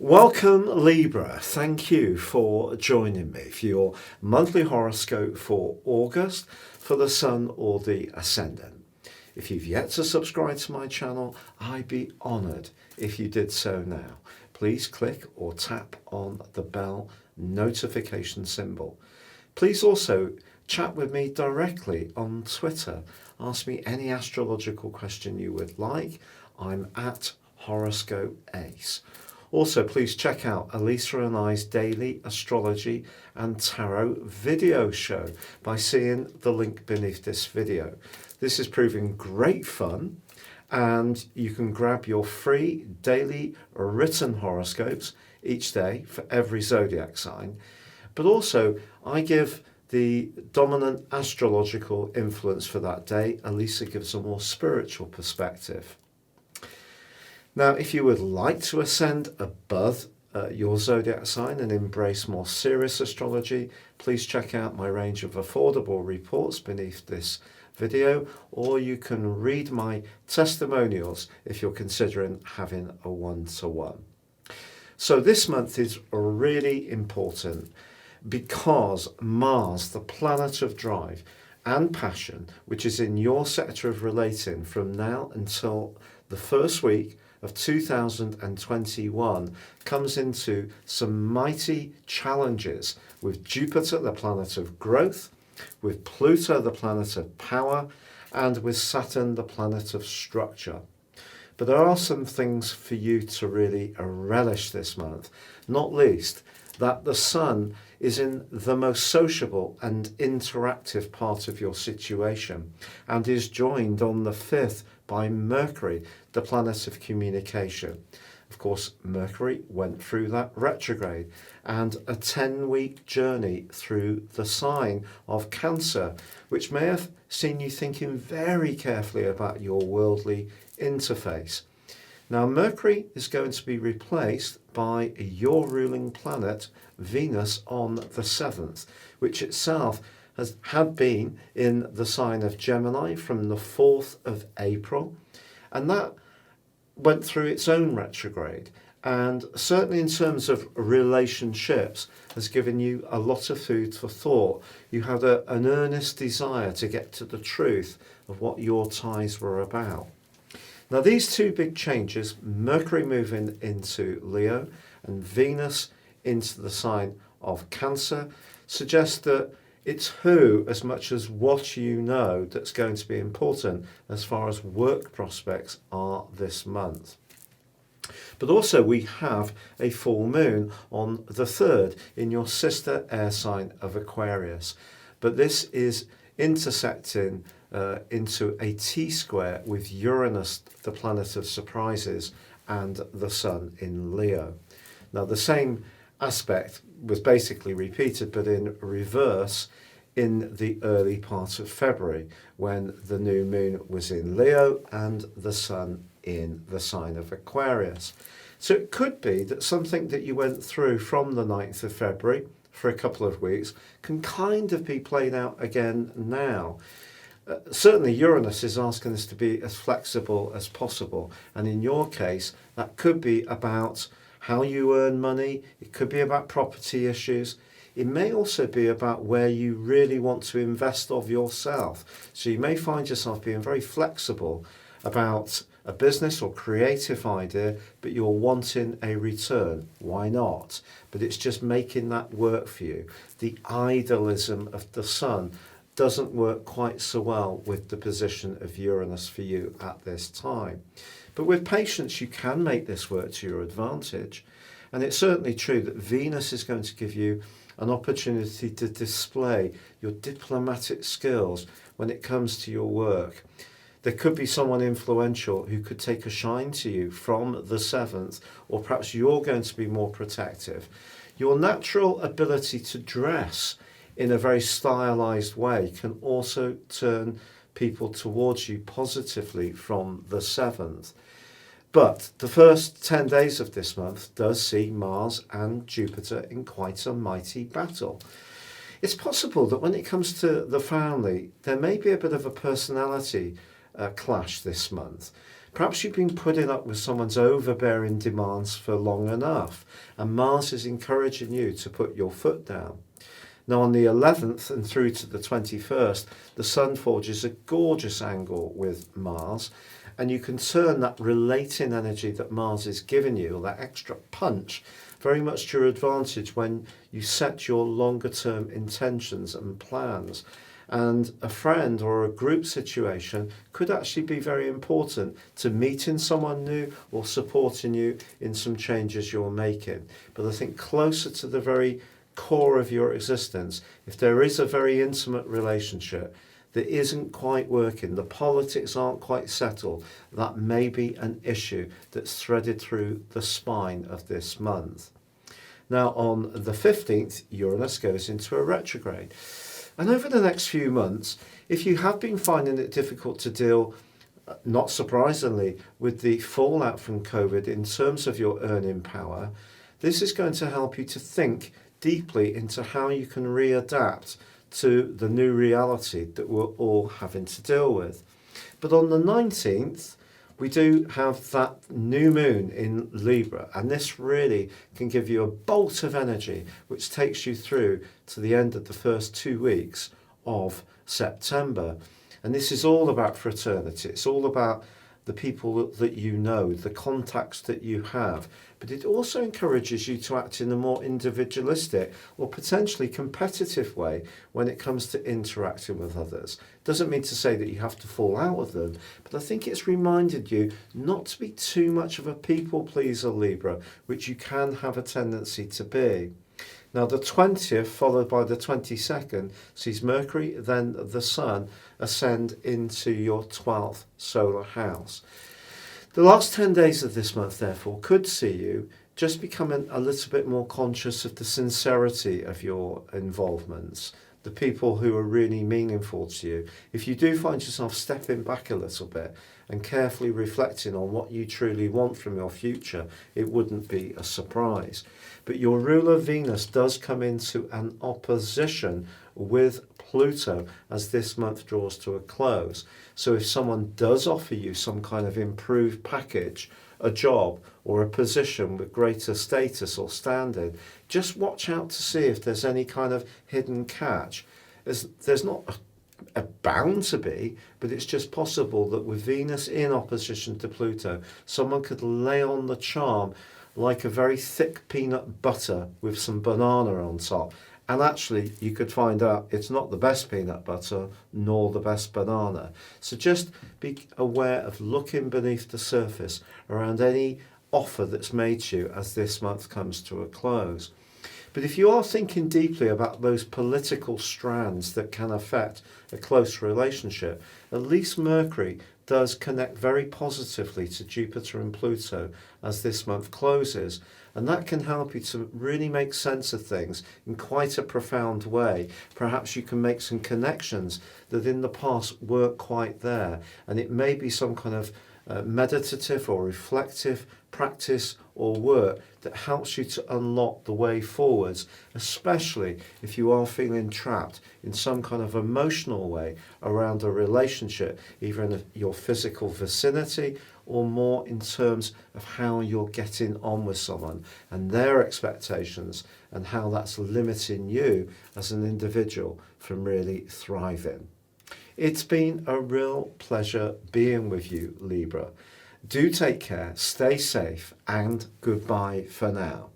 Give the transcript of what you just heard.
Welcome Libra, thank you for joining me for your monthly horoscope for August for the Sun or the Ascendant. If you've yet to subscribe to my channel, I'd be honoured if you did so now. Please click or tap on the bell notification symbol. Please also chat with me directly on Twitter. Ask me any astrological question you would like. I'm at Horoscope Ace. Also, please check out Elisa and I's daily astrology and tarot video show by seeing the link beneath this video. This is proving great fun, and you can grab your free daily written horoscopes each day for every zodiac sign. But also, I give the dominant astrological influence for that day. Elisa gives a more spiritual perspective. Now, if you would like to ascend above your zodiac sign and embrace more serious astrology, please check out my range of affordable reports beneath this video, or you can read my testimonials if you're considering having a one-to-one. So this month is really important because Mars, the planet of drive and passion, which is in your sector of relating from now until the first week of 2021, comes into some mighty challenges with Jupiter, the planet of growth, with Pluto, the planet of power, and with Saturn, the planet of structure. But there are some things for you to really relish this month, not least that the Sun is in the most sociable and interactive part of your situation and is joined on the 5th by Mercury, the planet of communication. Of course, Mercury went through that retrograde and a 10-week journey through the sign of Cancer, which may have seen you thinking very carefully about your worldly interface. Now, Mercury is going to be replaced by your ruling planet, Venus, on the 7th, which itself had been in the sign of Gemini from the 4th of April, and that went through its own retrograde, and certainly in terms of relationships has given you a lot of food for thought. You had an earnest desire to get to the truth of what your ties were about. Now, these two big changes, Mercury moving into Leo and Venus into the sign of Cancer, suggest that it's who as much as what you know that's going to be important as far as work prospects are this month. But also we have a full moon on the 3rd in your sister air sign of Aquarius. But this is intersecting into a T-square with Uranus, the planet of surprises, and the Sun in Leo. Now, the same aspect was basically repeated, but in reverse in the early part of February, when the new moon was in Leo and the Sun in the sign of Aquarius. So it could be that something that you went through from the 9th of February for a couple of weeks can kind of be played out again now. Certainly Uranus is asking us to be as flexible as possible, and in your case that could be about how you earn money, it could be about property issues, it may also be about where you really want to invest of yourself. So you may find yourself being very flexible about a business or creative idea, but you're wanting a return. Why not? But it's just making that work for you. The idealism of the Sun doesn't work quite so well with the position of Uranus for you at this time. But with patience, you can make this work to your advantage. And it's certainly true that Venus is going to give you an opportunity to display your diplomatic skills when it comes to your work. There could be someone influential who could take a shine to you from the 7th, or perhaps you're going to be more protective. Your natural ability to dress in a very stylized way can also turn people towards you positively from the 7th. But the first 10 days of this month does see Mars and Jupiter in quite a mighty battle. It's possible that when it comes to the family, there may be a bit of a personality clash this month, Perhaps you've been putting up with someone's overbearing demands for long enough, and Mars is encouraging you to put your foot down. Now on the 11th and through to the 21st, the Sun forges a gorgeous angle with Mars, and you can turn that relating energy that Mars is giving you, or that extra punch, very much to your advantage when you set your longer term intentions and plans. And a friend or a group situation could actually be very important to meeting someone new or supporting you in some changes you're making. But I think closer to the very core of your existence, if there is a very intimate relationship that isn't quite working, the politics aren't quite settled, that may be an issue that's threaded through the spine of this month. Now on the 15th, Uranus goes into a retrograde. And over the next few months, if you have been finding it difficult to deal, not surprisingly, with the fallout from COVID in terms of your earning power, this is going to help you to think deeply into how you can readapt to the new reality that we're all having to deal with. But on the 19th, we do have that new moon in Libra, and this really can give you a bolt of energy which takes you through to the end of the first 2 weeks of September. And this is all about fraternity. It's all about the people that you know, the contacts that you have. But it also encourages you to act in a more individualistic or potentially competitive way when it comes to interacting with others. Doesn't mean to say that you have to fall out with them, but I think it's reminded you not to be too much of a people pleaser, Libra, which you can have a tendency to be. Now the 20th followed by the 22nd sees Mercury, then the Sun, ascend into your 12th solar house. The last 10 days of this month, therefore, could see you just becoming a little bit more conscious of the sincerity of your involvements, the people who are really meaningful to you. If you do find yourself stepping back a little bit and carefully reflecting on what you truly want from your future, it wouldn't be a surprise. But your ruler Venus does come into an opposition with Pluto as this month draws to a close. So if someone does offer you some kind of improved package, a job or a position with greater status or standing, just watch out to see if there's any kind of hidden catch. There's not a bound to be, but it's just possible that with Venus in opposition to Pluto, someone could lay on the charm like a very thick peanut butter with some banana on top. And actually, you could find out it's not the best peanut butter nor the best banana. So just be aware of looking beneath the surface around any offer that's made to you as this month comes to a close. But if you are thinking deeply about those political strands that can affect a close relationship, at least Mercury does connect very positively to Jupiter and Pluto as this month closes. And that can help you to really make sense of things in quite a profound way. Perhaps you can make some connections that in the past weren't quite there. And it may be some kind of meditative or reflective practice or work that helps you to unlock the way forwards, especially if you are feeling trapped in some kind of emotional way around a relationship, either in your physical vicinity or more in terms of how you're getting on with someone and their expectations and how that's limiting you as an individual from really thriving. It's been a real pleasure being with you, Libra. Do take care, stay safe, and goodbye for now.